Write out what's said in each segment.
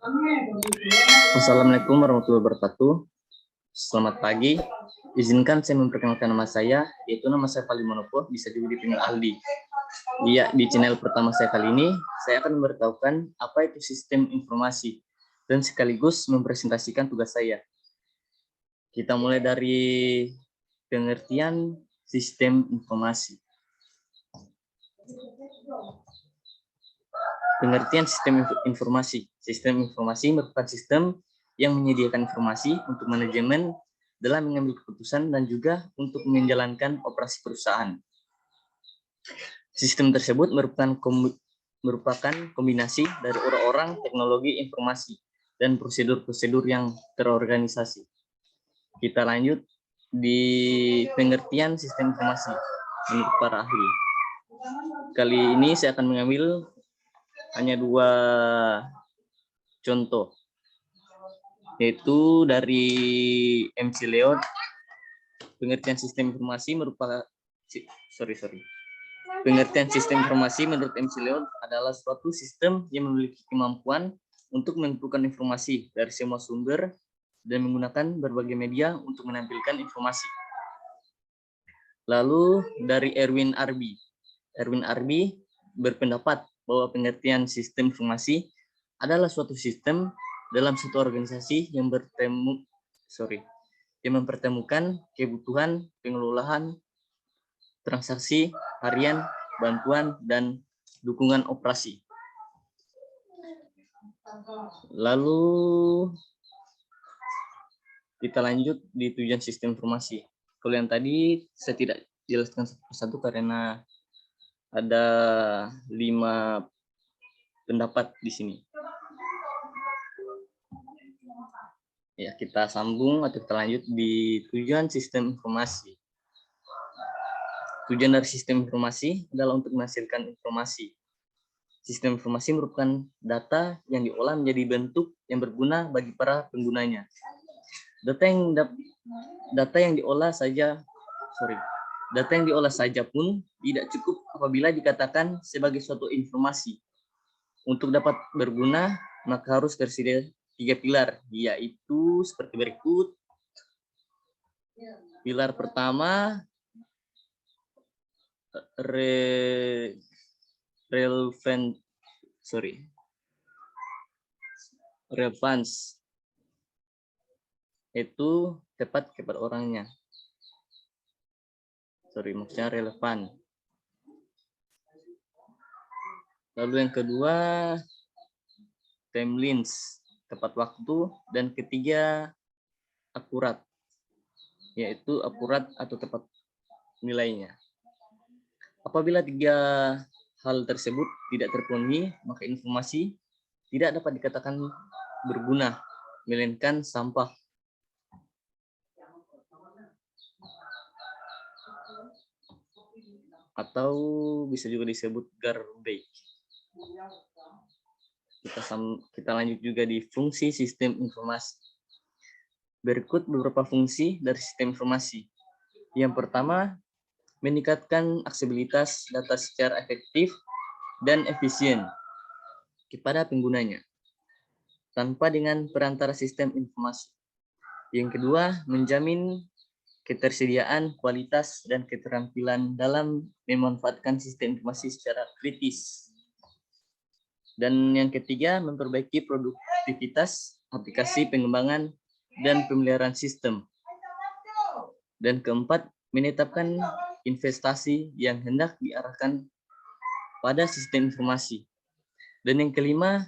Assalamualaikum warahmatullahi wabarakatuh. Selamat pagi. Izinkan saya memperkenalkan nama saya, yaitu nama saya Fali Monopo, bisa juga dipanggil Aldi. Iya, di channel pertama saya kali ini, saya akan memberitahukan apa itu sistem informasi dan sekaligus mempresentasikan tugas saya. Kita mulai dari pengertian sistem informasi. Pengertian sistem informasi. Sistem informasi merupakan sistem yang menyediakan informasi untuk manajemen dalam mengambil keputusan dan juga untuk menjalankan operasi perusahaan. Sistem tersebut merupakan kombinasi dari orang-orang, teknologi informasi, dan prosedur-prosedur yang terorganisasi. Kita lanjut di pengertian sistem informasi menurut para ahli. Kali ini saya akan mengambil hanya dua contoh, yaitu dari MC Leon. Pengertian sistem informasi merupakan Pengertian sistem informasi menurut MC Leon adalah suatu sistem yang memiliki kemampuan untuk mengumpulkan informasi dari semua sumber dan menggunakan berbagai media untuk menampilkan informasi. Lalu dari Erwin Arbi. Erwin Arbi berpendapat bahwa pengertian sistem informasi adalah suatu sistem dalam suatu organisasi yang mempertemukan kebutuhan pengelolaan transaksi harian, bantuan, dan dukungan operasi. Lalu kita lanjut di tujuan sistem informasi. Kalau yang tadi saya tidak jelaskan satu persatu karena ada 5 pendapat di sini. Ya, kita sambung atau kita lanjut di tujuan sistem informasi. Tujuan dari sistem informasi adalah untuk menghasilkan informasi. Sistem informasi merupakan data yang diolah menjadi bentuk yang berguna bagi para penggunanya. Data yang diolah saja pun tidak cukup apabila dikatakan sebagai suatu informasi. Untuk dapat berguna, maka harus tersedia 3 pilar, yaitu seperti berikut. Pilar pertama, relevance, itu tepat kepada orangnya. Maksudnya relevan. Lalu yang kedua, timelines, tepat waktu, dan ketiga, akurat, yaitu akurat atau tepat nilainya. Apabila 3 hal tersebut tidak terpenuhi, maka informasi tidak dapat dikatakan berguna, melainkan sampah. Atau bisa juga disebut garbage. Kita lanjut juga di fungsi sistem informasi. Berikut beberapa fungsi dari sistem informasi. Yang pertama, meningkatkan aksesibilitas data secara efektif dan efisien kepada penggunanya, tanpa dengan perantara sistem informasi. Yang kedua, menjamin ketersediaan, kualitas, dan keterampilan dalam memanfaatkan sistem informasi secara kritis. Dan yang ketiga, memperbaiki produktivitas aplikasi pengembangan dan pemeliharaan sistem. Dan keempat, menetapkan investasi yang hendak diarahkan pada sistem informasi. Dan yang kelima,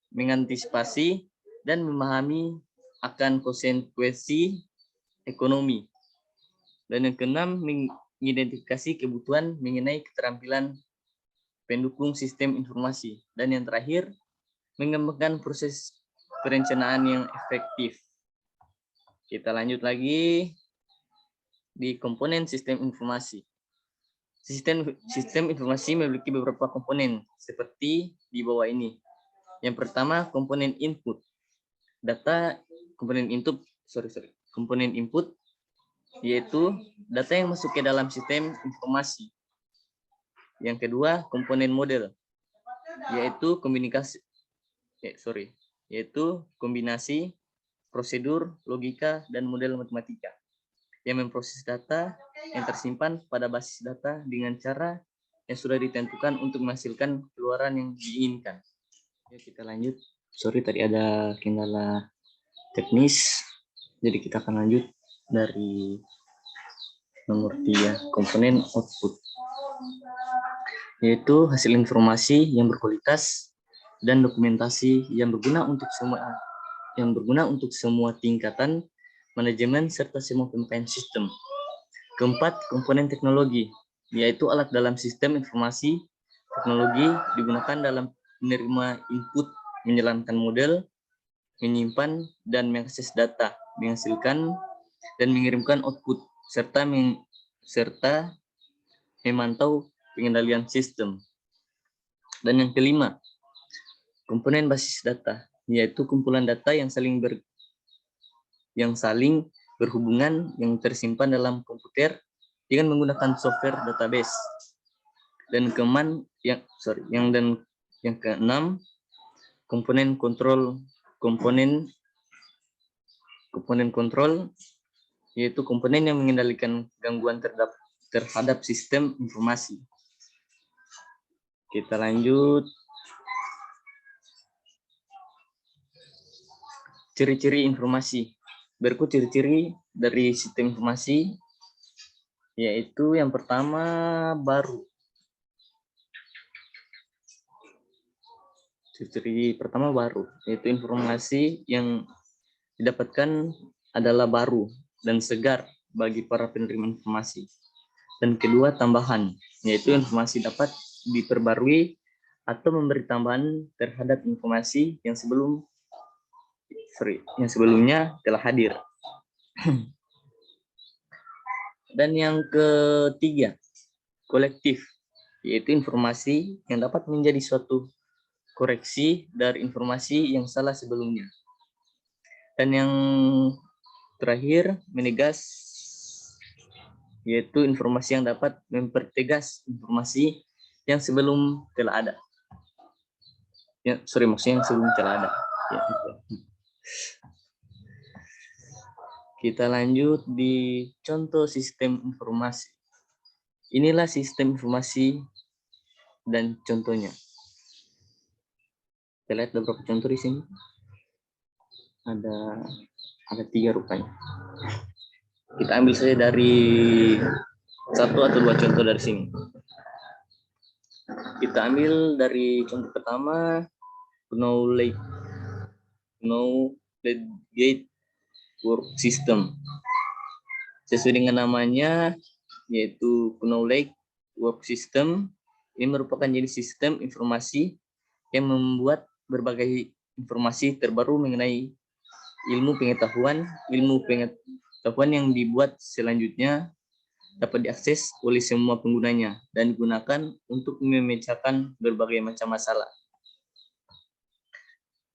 mengantisipasi dan memahami akan konsekuensi ekonomi. Dan yang keenam, mengidentifikasi kebutuhan mengenai keterampilan pendukung sistem informasi. Dan yang terakhir, mengembangkan proses perencanaan yang efektif. Kita lanjut lagi di komponen sistem informasi. Sistem informasi memiliki beberapa komponen seperti di bawah ini. Yang pertama, komponen input. Komponen input yaitu data yang masuk ke dalam sistem informasi. Yang kedua, komponen model. yaitu kombinasi prosedur, logika, dan model matematika yang memproses data yang tersimpan pada basis data dengan cara yang sudah ditentukan untuk menghasilkan keluaran yang diinginkan. Ya, kita lanjut. Sorry, tadi ada kendala teknis. Jadi kita akan lanjut dari nomor 3, komponen output. Yaitu hasil informasi yang berkualitas dan dokumentasi yang berguna untuk semua tingkatan manajemen serta semua pemakaian sistem. Keempat, komponen teknologi, yaitu alat dalam sistem informasi teknologi digunakan dalam menerima input, menjalankan model, menyimpan dan mengakses data, menghasilkan dan mengirimkan output, serta memantau pengendalian sistem. Dan yang kelima, komponen basis data, yaitu kumpulan data yang saling berhubungan yang tersimpan dalam komputer dengan menggunakan software database. Dan yang keenam, komponen kontrol, yaitu komponen yang mengendalikan gangguan terhadap sistem informasi. Kita lanjut. Ciri-ciri informasi. Berikut ciri-ciri dari sistem informasi, yaitu yang pertama baru. Ciri-ciri pertama baru, yaitu informasi yang didapatkan adalah baru dan segar bagi para penerima informasi. Dan kedua, tambahan, yaitu informasi dapat diperbarui atau memberi tambahan terhadap informasi yang sebelumnya telah hadir. Dan yang ketiga, kolektif, yaitu informasi yang dapat menjadi suatu koreksi dari informasi yang salah sebelumnya. Dan yang terakhir, menegas, yaitu informasi yang dapat mempertegas informasi yang sebelum telah ada. Maksudnya yang sebelum telah ada. Ya, itu. Kita lanjut di contoh sistem informasi. Inilah sistem informasi dan contohnya. Kita lihat beberapa contoh di sini. Ada 3 rupanya. Kita ambil saja dari 1 atau 2 contoh dari sini. Kita ambil dari contoh pertama, knowledge gate work system. Sesuai dengan namanya, yaitu knowledge work system. Ini merupakan jenis sistem informasi yang membuat berbagai informasi terbaru mengenai ilmu pengetahuan yang dibuat selanjutnya dapat diakses oleh semua penggunanya dan digunakan untuk memecahkan berbagai macam masalah.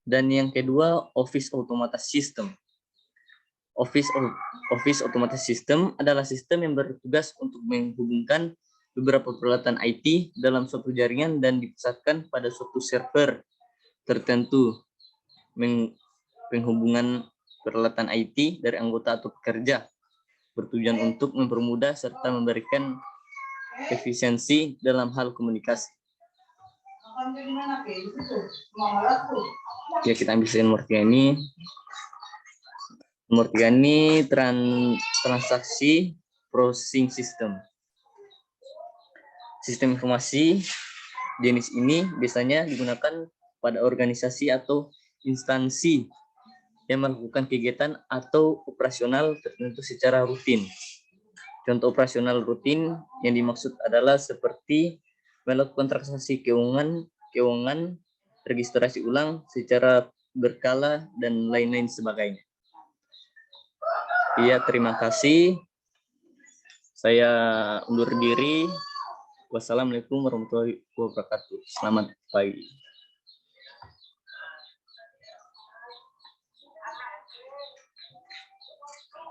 Dan yang kedua, Office Automated System. Office Automated System adalah sistem yang bertugas untuk menghubungkan beberapa peralatan IT dalam suatu jaringan dan dipusatkan pada suatu server tertentu. Penghubungan peralatan IT dari anggota atau pekerja bertujuan untuk mempermudah serta memberikan efisiensi dalam hal komunikasi. Ya, kita ambil nomor 3 ini. Nomor 3 ini transaksi processing system. Sistem informasi jenis ini biasanya digunakan pada organisasi atau instansi yang melakukan kegiatan atau operasional tertentu secara rutin. Contoh operasional rutin yang dimaksud adalah seperti melakukan transaksi keuangan, registrasi ulang secara berkala, dan lain-lain sebagainya. Iya, terima kasih. Saya undur diri. Wassalamualaikum warahmatullahi wabarakatuh. Selamat pagi.